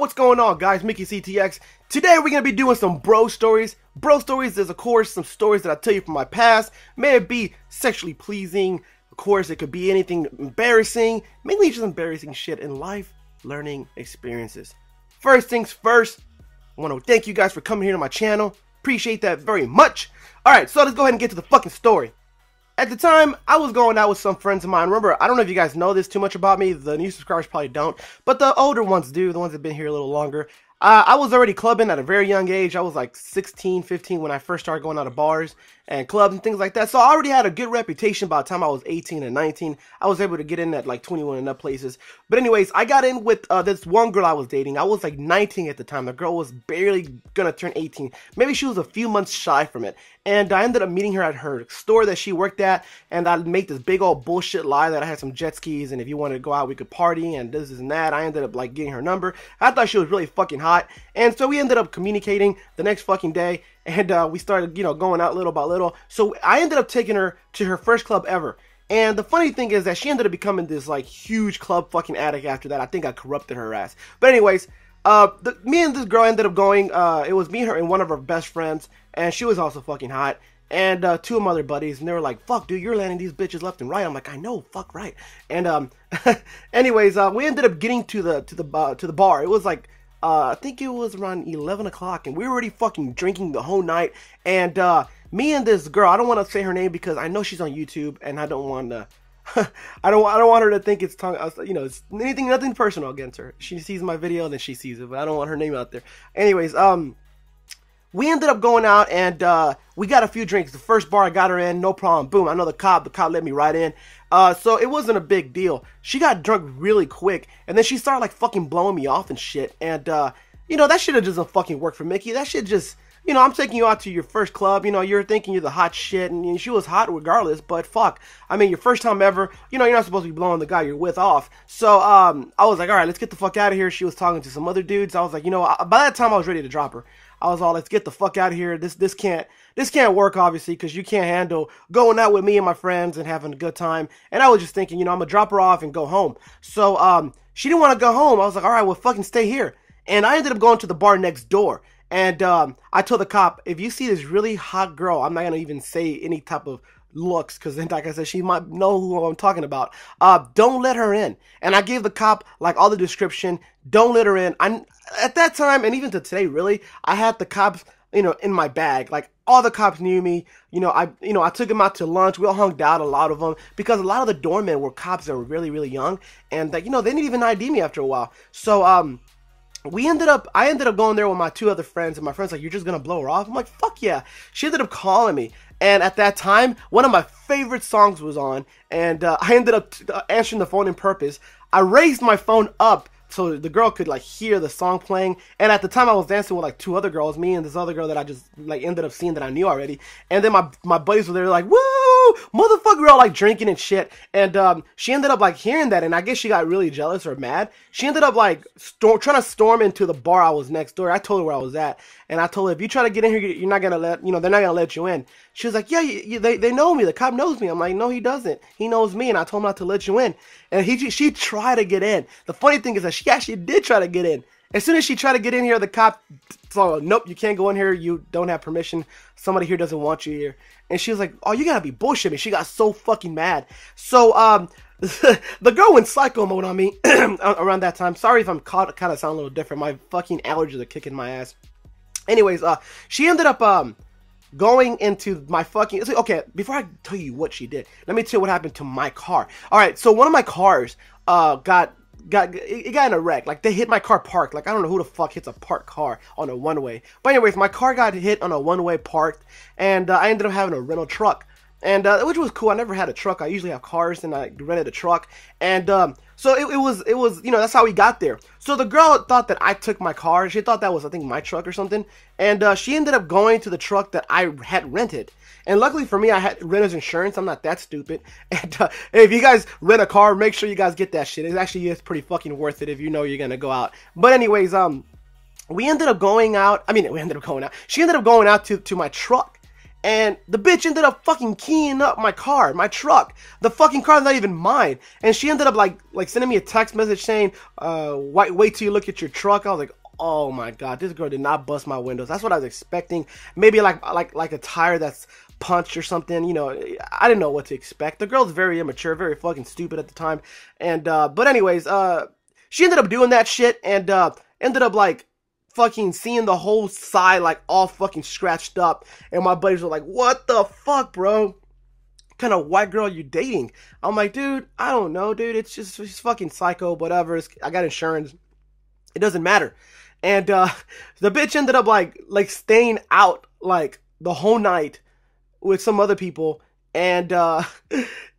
what's going on, guys? Mickeyctx. Today we're going to be doing some bro stories. Bro stories is, of course, some stories that I tell you from my past. May it be sexually pleasing. Of course, it could be anything embarrassing. Mainly just embarrassing shit in life, learning experiences. First things first, I want to thank you guys for coming here to my channel. Appreciate that very much. Alright, so let's go ahead and get to the fucking story. At the time, I was going out with some friends of mine. Remember, I don't know if you guys know this too much about me. The new subscribers probably don't. But the older ones do. The ones that have been here a little longer. I was already clubbing at a very young age. I was like 16, 15 when I first started going out of bars and clubs and things like that. So I already had a good reputation by the time I was 18 and 19. I was able to get in at like 21 and up places. But anyways, I got in with this one girl I was dating. I was like 19 at the time. The girl was barely gonna turn 18. Maybe she was a few months shy from it. And I ended up meeting her at her store that she worked at. And I'd make this big old bullshit lie that I had some jet skis. And if you wanted to go out, we could party and this and that. I ended up like getting her number. I thought she was really fucking hot. And so we ended up communicating the next fucking day. And we started, you know, going out little by little. So I ended up taking her to her first club ever. And the funny thing is that she ended up becoming this like huge club fucking addict after that. I think I corrupted her ass. But anyways, me and this girl ended up going, it was me, her, and one of her best friends. And she was also fucking hot. And two of my other buddies, and they were like, fuck, dude, you're landing these bitches left and right. I'm like, I know, fuck right. And anyways, we ended up getting to the bar. It was like, I think it was around 11 o'clock, and we were already fucking drinking the whole night. And me and this girl, I don't want to say her name because I know she's on YouTube, and I don't want to. I don't want her to think it's you know, it's nothing personal against her. She sees my video, and then she sees it, but I don't want her name out there. Anyways, we ended up going out and we got a few drinks. The first bar I got her in, no problem. Boom, I know the cop let me right in. So it wasn't a big deal. She got drunk really quick and then she started like fucking blowing me off and shit. And you know, that shit doesn't fucking work for Mickey. That shit just, you know, I'm taking you out to your first club, you know, you're thinking you're the hot shit, and she was hot regardless, but fuck, I mean, your first time ever, you know, you're not supposed to be blowing the guy you're with off. So, I was like, alright, let's get the fuck out of here. She was talking to some other dudes. I was like, you know, by that time I was ready to drop her. I was all, let's get the fuck out of here. This can't work, obviously, because you can't handle going out with me and my friends and having a good time. And I was just thinking, you know, I'm gonna drop her off and go home. So, she didn't want to go home. I was like, alright, well, fucking stay here. And I ended up going to the bar next door. And I told the cop, if you see this really hot girl, I'm not going to even say any type of looks, because then, like I said, she might know who I'm talking about. Don't let her in. And I gave the cop like all the description. Don't let her in. At that time, and even to today, really, I had the cops, you know, in my bag. Like all the cops knew me. I took them out to lunch. We all hung out, a lot of them, because a lot of the doormen were cops that were really, really young, and you know, they didn't even ID me after a while. So I ended up going there with my two other friends, and my friend's like, you're just gonna blow her off? I'm like, fuck yeah. She ended up calling me, and at that time, one of my favorite songs was on, and I ended up answering the phone on purpose. I raised my phone up so the girl could like hear the song playing, and at the time I was dancing with like two other girls, me and this other girl that I just like ended up seeing that I knew already. And then my buddies were there like, woo, motherfucker, we're all like drinking and shit. And she ended up like hearing that, and I guess she got really jealous or mad. She ended up like trying to storm into the bar I was next door. I told her where I was at, and I told her, if you try to get in here, you're not gonna let, you know, they're not gonna let you in. She was like, yeah, they know me. The cop knows me. I'm like, no, he doesn't. He knows me, and I told him not to let you in. And she tried to get in. The funny thing is that she actually did try to get in. As soon as she tried to get in here, the cop told her, nope, you can't go in here. You don't have permission. Somebody here doesn't want you here. And she was like, oh, you gotta be bullshitting. She got so fucking mad. So, the girl went psycho mode on me around that time. Sorry if I'm kind of sound a little different. My fucking allergies are kicking my ass. Anyways, she ended up going into my fucking, okay, before I tell you what she did, let me tell you what happened to my car. Alright, so one of my cars got in a wreck. Like, they hit my car parked. Like, I don't know who the fuck hits a parked car on a one-way. But anyways, my car got hit on a one-way parked, and I ended up having a rental truck. And which was cool. I never had a truck. I usually have cars, and I rented a truck. And so it was, you know, that's how we got there. So the girl thought that I took my car. She thought that was, I think, my truck or something. And she ended up going to the truck that I had rented. And luckily for me, I had renter's insurance. I'm not that stupid. And if you guys rent a car, make sure you guys get that shit. It actually is pretty fucking worth it if you know you're gonna go out. But anyways, we ended up going out. I mean, we ended up going out. She ended up going out to my truck. And the bitch ended up fucking keying up my car, my truck. The fucking car's not even mine. And she ended up like sending me a text message saying, wait till you look at your truck. I was like, oh my god, this girl did not bust my windows. That's what I was expecting. Maybe like a tire that's punched or something. You know, I didn't know what to expect. The girl's very immature, very fucking stupid at the time. And but anyways, she ended up doing that shit and ended up like fucking seeing the whole side like all fucking scratched up. And my buddies were like, what the fuck, bro? What kind of white girl you dating? I'm like, dude, I don't know, dude. She's fucking psycho, whatever. I got insurance. It doesn't matter. And the bitch ended up like staying out like the whole night with some other people. And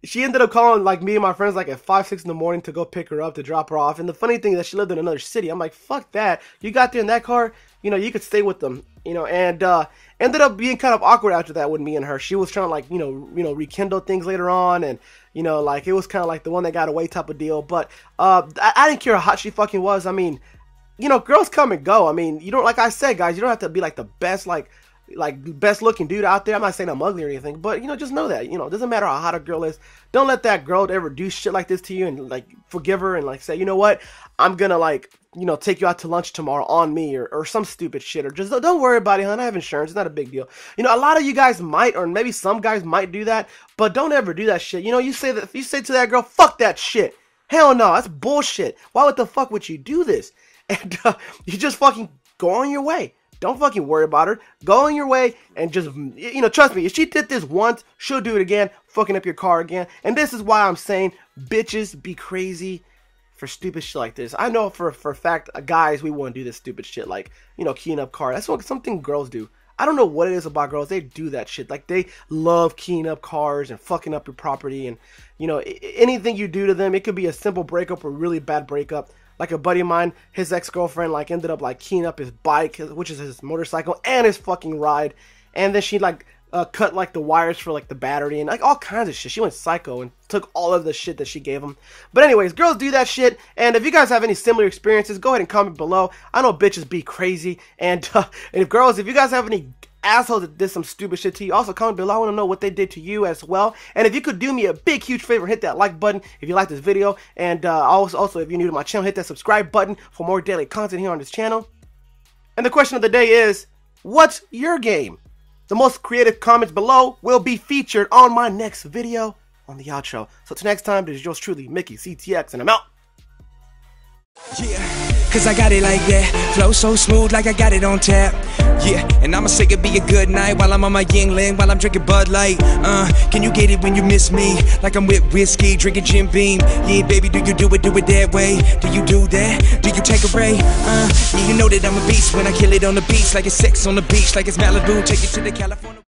she ended up calling like me and my friends like at 5, 6 in the morning to go pick her up, to drop her off. And the funny thing is that she lived in another city. I'm like, fuck that. You got there in that car, you know, you could stay with them, you know. And ended up being kind of awkward after that with me and her. She was trying to like, you know, rekindle things later on. And, you know, like it was kind of like the one that got away type of deal. But I didn't care how hot she fucking was. I mean, you know, girls come and go. I mean, you don't, like I said, guys, you don't have to be like the best, like best looking dude out there. I'm not saying I'm ugly or anything, but you know, just know that, you know, it doesn't matter how hot a girl is. Don't let that girl ever do shit like this to you and like forgive her and like say, you know what, I'm gonna like, you know, take you out to lunch tomorrow on me or some stupid shit, or just don't worry about it, hon. I have insurance. It's not a big deal. You know, a lot of you guys might, or maybe some guys might do that, but don't ever do that shit. You know, you say to that girl, fuck that shit. Hell no, that's bullshit. Why the fuck would you do this? And you just fucking go on your way. Don't fucking worry about her. Go on your way and just, you know, trust me, if she did this once, she'll do it again, fucking up your car again. And this is why I'm saying bitches be crazy for stupid shit like this. I know for a fact, guys, we wouldn't do this stupid shit like, you know, keying up cars. That's something girls do. I don't know what it is about girls. They do that shit. Like, they love keying up cars and fucking up your property. And, you know, anything you do to them, it could be a simple breakup or a really bad breakup. Like a buddy of mine, his ex-girlfriend like ended up like keying up his bike, which is his motorcycle, and his fucking ride. And then she like cut like the wires for like the battery and like all kinds of shit. She went psycho and took all of the shit that she gave him. But anyways, girls do that shit. And if you guys have any similar experiences, go ahead and comment below. I know bitches be crazy. And if you guys have any assholes that did some stupid shit to you, also comment below. I want to know what they did to you as well. And if you could do me a big huge favor, hit that like button if you like this video. And also if you're new to my channel, hit that subscribe button for more daily content here on this channel. And the question of the day is, what's your game? The most creative comments below will be featured on my next video on the outro. So till next time, this is yours truly, Mickeyctx, and I'm out. Yeah, cause I got it like that. Flow so smooth like I got it on tap. Yeah, and I'ma say it be a good night while I'm on my Yingling, while I'm drinking Bud Light. Can you get it when you miss me? Like I'm with whiskey, drinking Jim Beam. Yeah, baby, do you do it that way? Do you do that? Do you take a ray? Yeah, you know that I'm a beast when I kill it on the beach. Like it's sex on the beach, like it's Malibu, take it to the California.